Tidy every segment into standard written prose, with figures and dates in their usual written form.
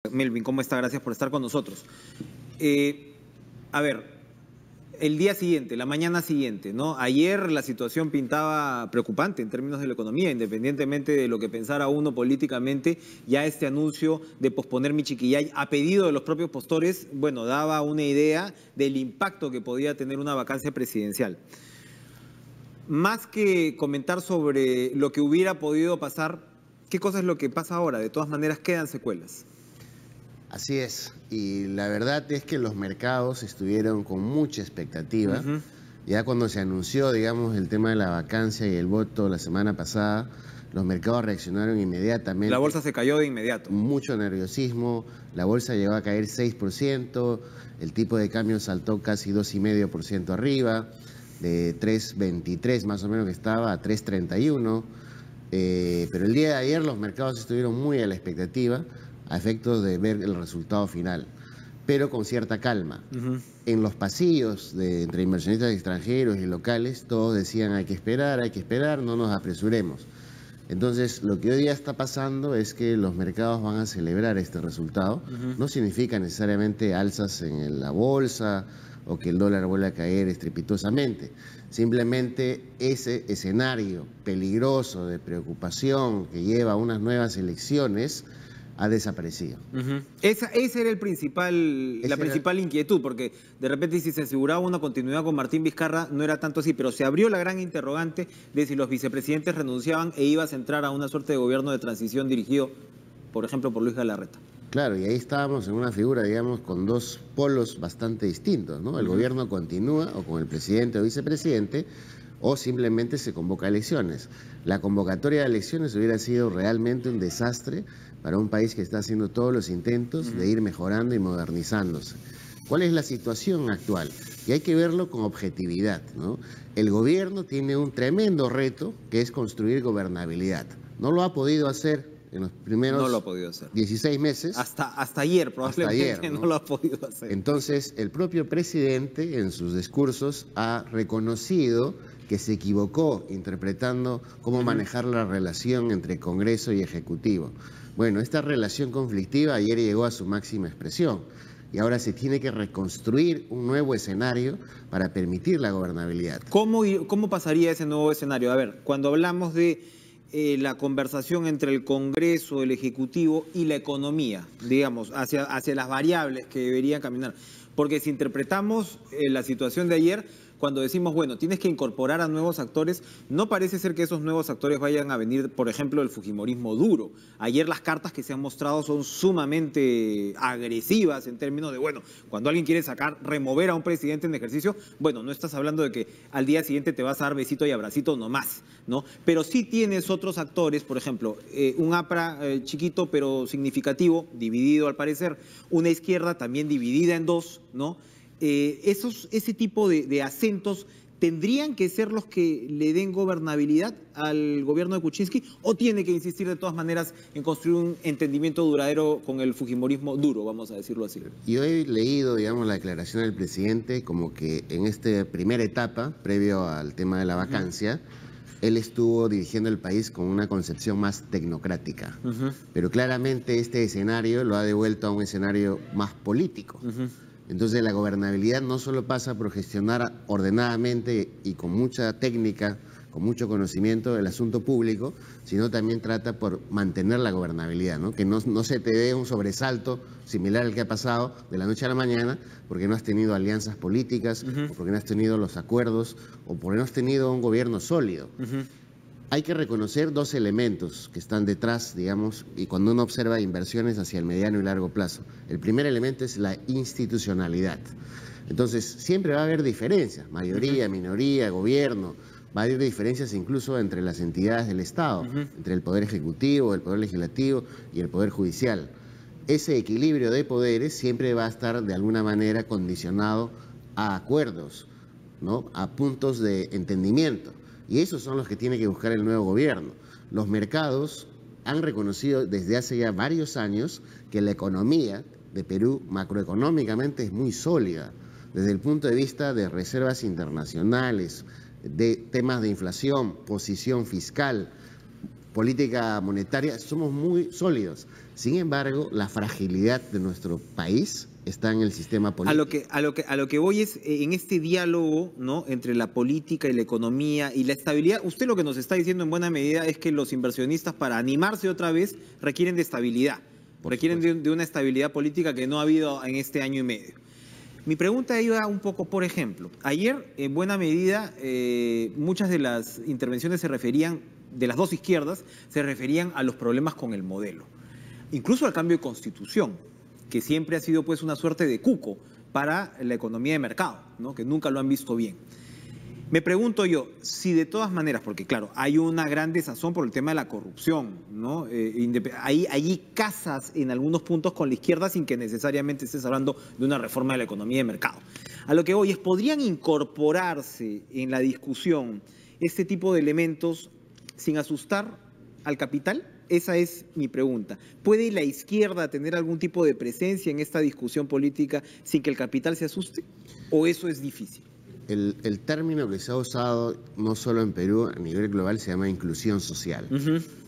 Melvin, ¿cómo está? Gracias por estar con nosotros. A ver, el día siguiente, la mañana siguiente, ¿no? Ayer la situación pintaba preocupante en términos de la economía, independientemente de lo que pensara uno políticamente, ya este anuncio de posponer Michiquillay a pedido de los propios postores, bueno, daba una idea del impacto que podía tener una vacancia presidencial. Más que comentar sobre lo que hubiera podido pasar, ¿qué cosa es lo que pasa ahora? De todas maneras quedan secuelas. Así es, y la verdad es que los mercados estuvieron con mucha expectativa. Ya cuando se anunció, digamos, el tema de la vacancia y el voto la semana pasada, los mercados reaccionaron inmediatamente. La bolsa se cayó de inmediato. Mucho nerviosismo, la bolsa llegó a caer 6%, el tipo de cambio saltó casi 2,5% arriba, de 3,23 más o menos que estaba a 3,31, pero el día de ayer los mercados estuvieron muy a la expectativa, a efectos de ver el resultado final, pero con cierta calma. En los pasillos entre inversionistas extranjeros y locales, todos decían hay que esperar, no nos apresuremos. Entonces, lo que hoy día está pasando es que los mercados van a celebrar este resultado. No significa necesariamente alzas en la bolsa o que el dólar vuelva a caer estrepitosamente. Simplemente ese escenario peligroso de preocupación que lleva a unas nuevas elecciones ha desaparecido. Esa era la principal inquietud, porque de repente si se aseguraba una continuidad con Martín Vizcarra no era tanto así, pero se abrió la gran interrogante de si los vicepresidentes renunciaban e ibas a entrar a una suerte de gobierno de transición dirigido, por ejemplo, por Luis Galarreta. Claro, y ahí estábamos en una figura, digamos, con dos polos bastante distintos, ¿no? El gobierno continúa o con el presidente o vicepresidente, o simplemente se convoca a elecciones. La convocatoria de elecciones hubiera sido realmente un desastre para un país que está haciendo todos los intentos de ir mejorando y modernizándose. ¿Cuál es la situación actual? Y hay que verlo con objetividad, ¿no? El gobierno tiene un tremendo reto que es construir gobernabilidad. No lo ha podido hacer en los primeros 16 meses. Hasta ayer probablemente hasta ayer, ¿no? No lo ha podido hacer. Entonces, el propio presidente en sus discursos ha reconocido que se equivocó interpretando cómo manejar la relación entre Congreso y Ejecutivo. Bueno, esta relación conflictiva ayer llegó a su máxima expresión y ahora se tiene que reconstruir un nuevo escenario para permitir la gobernabilidad. ¿Cómo pasaría ese nuevo escenario? A ver, cuando hablamos de la conversación entre el Congreso, el Ejecutivo y la economía, digamos, hacia las variables que deberían caminar. Porque si interpretamos la situación de ayer, cuando decimos, bueno, tienes que incorporar a nuevos actores, no parece ser que esos nuevos actores vayan a venir, por ejemplo, del fujimorismo duro. Ayer las cartas que se han mostrado son sumamente agresivas en términos de, bueno, cuando alguien quiere remover a un presidente en ejercicio, bueno, no estás hablando de que al día siguiente te vas a dar besito y abracito nomás, ¿no? Pero sí tienes otros actores, por ejemplo, un APRA chiquito pero significativo, dividido al parecer, una izquierda también dividida en dos, ¿no? Ese tipo de acentos tendrían que ser los que le den gobernabilidad al gobierno de Kuczynski, o tiene que insistir de todas maneras en construir un entendimiento duradero con el fujimorismo duro, vamos a decirlo así. Yo he leído, digamos, la declaración del presidente como que en esta primera etapa, previo al tema de la vacancia, él estuvo dirigiendo el país con una concepción más tecnocrática, pero claramente este escenario lo ha devuelto a un escenario más político. Entonces la gobernabilidad no solo pasa por gestionar ordenadamente y con mucha técnica, con mucho conocimiento del asunto público, sino también trata por mantener la gobernabilidad, ¿no? Que no se te dé un sobresalto similar al que ha pasado de la noche a la mañana porque no has tenido alianzas políticas, o porque no has tenido los acuerdos, o porque no has tenido un gobierno sólido. Hay que reconocer dos elementos que están detrás, digamos, y cuando uno observa inversiones hacia el mediano y largo plazo. El primer elemento es la institucionalidad. Entonces, siempre va a haber diferencias, mayoría, minoría, gobierno. Va a haber diferencias incluso entre las entidades del Estado, entre el Poder Ejecutivo, el Poder Legislativo y el Poder Judicial. Ese equilibrio de poderes siempre va a estar de alguna manera condicionado a acuerdos, ¿no? A puntos de entendimiento. Y esos son los que tiene que buscar el nuevo gobierno. Los mercados han reconocido desde hace ya varios años que la economía de Perú macroeconómicamente es muy sólida, desde el punto de vista de reservas internacionales, de temas de inflación, posición fiscal. política monetaria, somos muy sólidos. Sin embargo, la fragilidad de nuestro país está en el sistema político. A lo que voy es en este diálogo, ¿no?, entre la política y la economía y la estabilidad. Usted lo que nos está diciendo en buena medida es que los inversionistas, para animarse otra vez, requieren de estabilidad, requieren de una estabilidad política que no ha habido en este año y medio. Mi pregunta iba un poco, por ejemplo, ayer en buena medida muchas de las intervenciones se referían, de las dos izquierdas, se referían a los problemas con el modelo, incluso al cambio de constitución, que siempre ha sido pues una suerte de cuco para la economía de mercado, ¿no?, que nunca lo han visto bien. Me pregunto yo, si de todas maneras, porque claro, hay una gran desazón por el tema de la corrupción, ¿no? Hay casas en algunos puntos con la izquierda sin que necesariamente estés hablando de una reforma de la economía de mercado. A lo que voy es, ¿podrían incorporarse en la discusión este tipo de elementos sin asustar al capital? Esa es mi pregunta. ¿Puede la izquierda tener algún tipo de presencia en esta discusión política sin que el capital se asuste? ¿O eso es difícil? El término que se ha usado no solo en Perú, a nivel global, se llama inclusión social,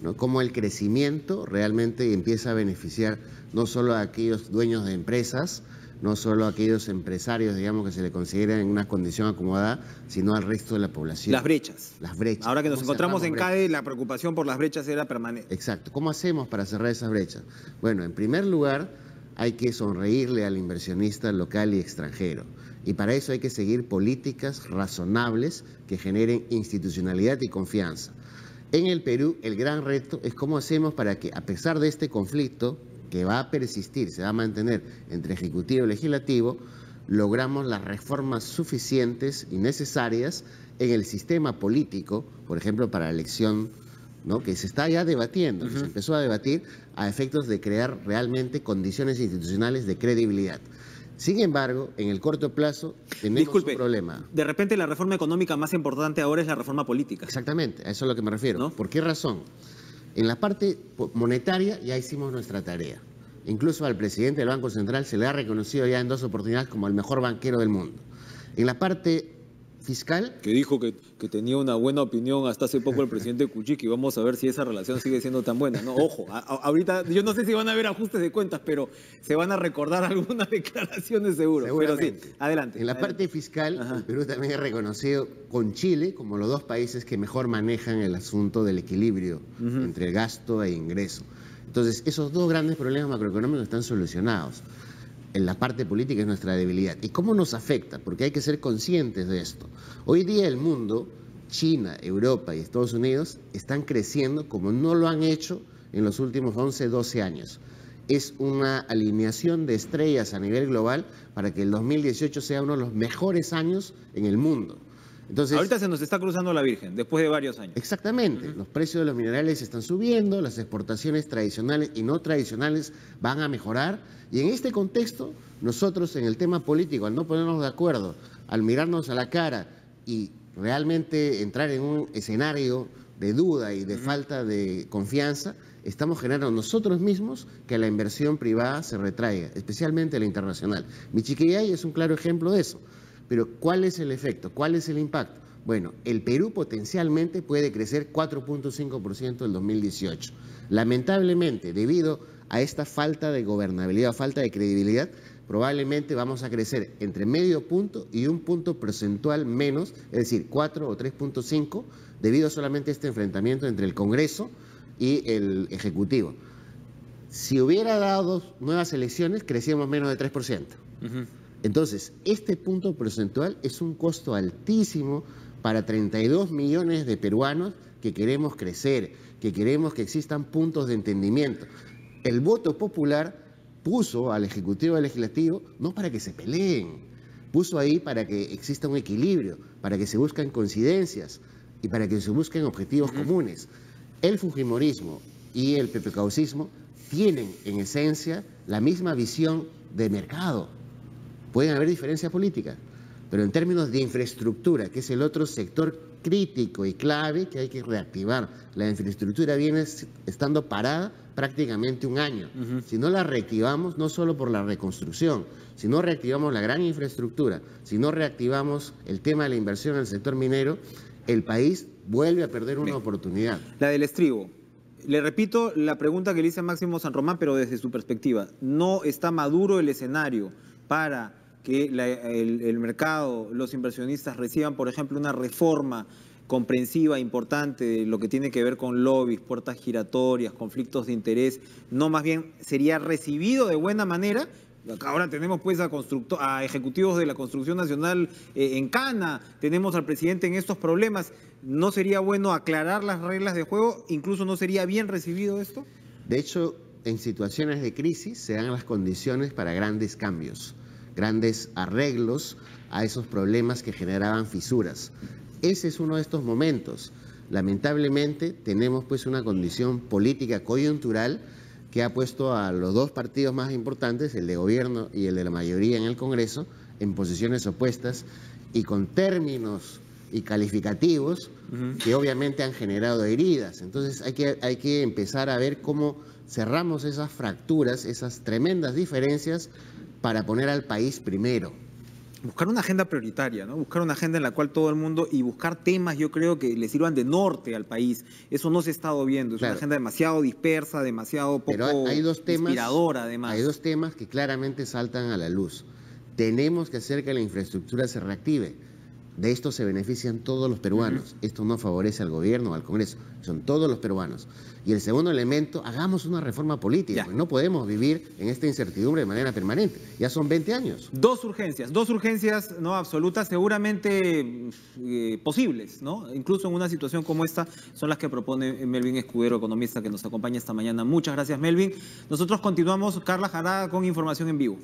¿no? Como el crecimiento realmente empieza a beneficiar no solo a aquellos dueños de empresas, no solo a aquellos empresarios, digamos, que se le consideran en una condición acomodada, sino al resto de la población. Las brechas. Las brechas. Ahora que nos encontramos en CADE, la preocupación por las brechas era permanente. Exacto. ¿Cómo hacemos para cerrar esas brechas? Bueno, en primer lugar, hay que sonreírle al inversionista local y extranjero. Y para eso hay que seguir políticas razonables que generen institucionalidad y confianza. En el Perú, el gran reto es cómo hacemos para que, a pesar de este conflicto que va a persistir, se va a mantener entre Ejecutivo y Legislativo, logramos las reformas suficientes y necesarias en el sistema político, por ejemplo, para la elección, ¿no?, que se está ya debatiendo, que se empezó a debatir a efectos de crear realmente condiciones institucionales de credibilidad. Sin embargo, en el corto plazo tenemos un problema. De repente la reforma económica más importante ahora es la reforma política. Exactamente, a eso es a lo que me refiero. ¿No? ¿Por qué razón? En la parte monetaria ya hicimos nuestra tarea. Incluso al presidente del Banco Central se le ha reconocido ya en 2 oportunidades como el mejor banquero del mundo. En la parte fiscal... Que dijo que tenía una buena opinión hasta hace poco el presidente Kuczynski, y vamos a ver si esa relación sigue siendo tan buena. No, ojo, ahorita yo no sé si van a haber ajustes de cuentas, pero se van a recordar algunas declaraciones seguro. Pero sí, adelante. En la parte fiscal, el Perú también es reconocido con Chile como los 2 países que mejor manejan el asunto del equilibrio entre gasto e ingreso. Entonces, esos 2 grandes problemas macroeconómicos están solucionados. En la parte política es nuestra debilidad. ¿Y cómo nos afecta? Porque hay que ser conscientes de esto. Hoy día el mundo, China, Europa y Estados Unidos, están creciendo como no lo han hecho en los últimos 11, 12 años. Es una alineación de estrellas a nivel global para que el 2018 sea uno de los mejores años en el mundo. Entonces, ahorita se nos está cruzando la Virgen, después de varios años. Exactamente. Los precios de los minerales están subiendo, las exportaciones tradicionales y no tradicionales van a mejorar. Y en este contexto, nosotros en el tema político, al no ponernos de acuerdo, al mirarnos a la cara y realmente entrar en un escenario de duda y de falta de confianza, estamos generando nosotros mismos que la inversión privada se retraiga, especialmente la internacional. Michiquillay es un claro ejemplo de eso. Pero ¿cuál es el efecto? ¿Cuál es el impacto? Bueno, el Perú potencialmente puede crecer 4.5% en 2018. Lamentablemente, debido a esta falta de gobernabilidad, falta de credibilidad, probablemente vamos a crecer entre medio punto y 1 punto porcentual menos, es decir, 4 o 3.5, debido solamente a este enfrentamiento entre el Congreso y el Ejecutivo. Si hubiera dado 2 nuevas elecciones, crecíamos menos de 3%. Entonces, este punto porcentual es un costo altísimo para 32 millones de peruanos que queremos crecer, que queremos que existan puntos de entendimiento. El voto popular puso al Ejecutivo y al Legislativo no para que se peleen, puso ahí para que exista un equilibrio, para que se busquen coincidencias y para que se busquen objetivos comunes. El fujimorismo y el pepecaucismo tienen en esencia la misma visión de mercado. Pueden haber diferencias políticas, pero en términos de infraestructura, que es el otro sector crítico y clave que hay que reactivar, la infraestructura viene estando parada prácticamente 1 año. Si no la reactivamos, no solo por la reconstrucción, si no reactivamos la gran infraestructura, si no reactivamos el tema de la inversión en el sector minero, el país vuelve a perder una oportunidad. La del estribo. Le repito la pregunta que le hice a Máximo San Román, pero desde su perspectiva. ¿No está maduro el escenario para que el mercado, los inversionistas reciban, por ejemplo, una reforma comprensiva, importante, de lo que tiene que ver con lobbies, puertas giratorias, conflictos de interés? ¿No más bien sería recibido de buena manera? Ahora tenemos pues a ejecutivos de la Construcción Nacional en cana, tenemos al presidente en estos problemas. ¿No sería bueno aclarar las reglas de juego? ¿Incluso no sería bien recibido esto? De hecho, en situaciones de crisis se dan las condiciones para grandes cambios, grandes arreglos a esos problemas que generaban fisuras. Ese es uno de estos momentos. Lamentablemente tenemos pues una condición política coyuntural que ha puesto a los dos partidos más importantes, el de gobierno y el de la mayoría en el Congreso, en posiciones opuestas y con términos y calificativos que obviamente han generado heridas. Entonces hay que empezar a ver cómo cerramos esas fracturas, esas tremendas diferencias para poner al país primero. Buscar una agenda prioritaria, ¿no? Buscar una agenda en la cual todo el mundo, y buscar temas, yo creo, que le sirvan de norte al país. Eso no se ha estado viendo. Es una agenda demasiado dispersa, demasiado poco inspiradora, además. Hay dos temas que claramente saltan a la luz. Tenemos que hacer que la infraestructura se reactive. De esto se benefician todos los peruanos. Esto no favorece al gobierno o al Congreso, son todos los peruanos. Y el segundo elemento, hagamos una reforma política. No podemos vivir en esta incertidumbre de manera permanente. Ya son 20 años. Dos urgencias no absolutas, seguramente posibles, ¿no? Incluso en una situación como esta, son las que propone Melvin Escudero, economista, que nos acompaña esta mañana. Muchas gracias, Melvin. Nosotros continuamos, Carla Jarada, con información en vivo.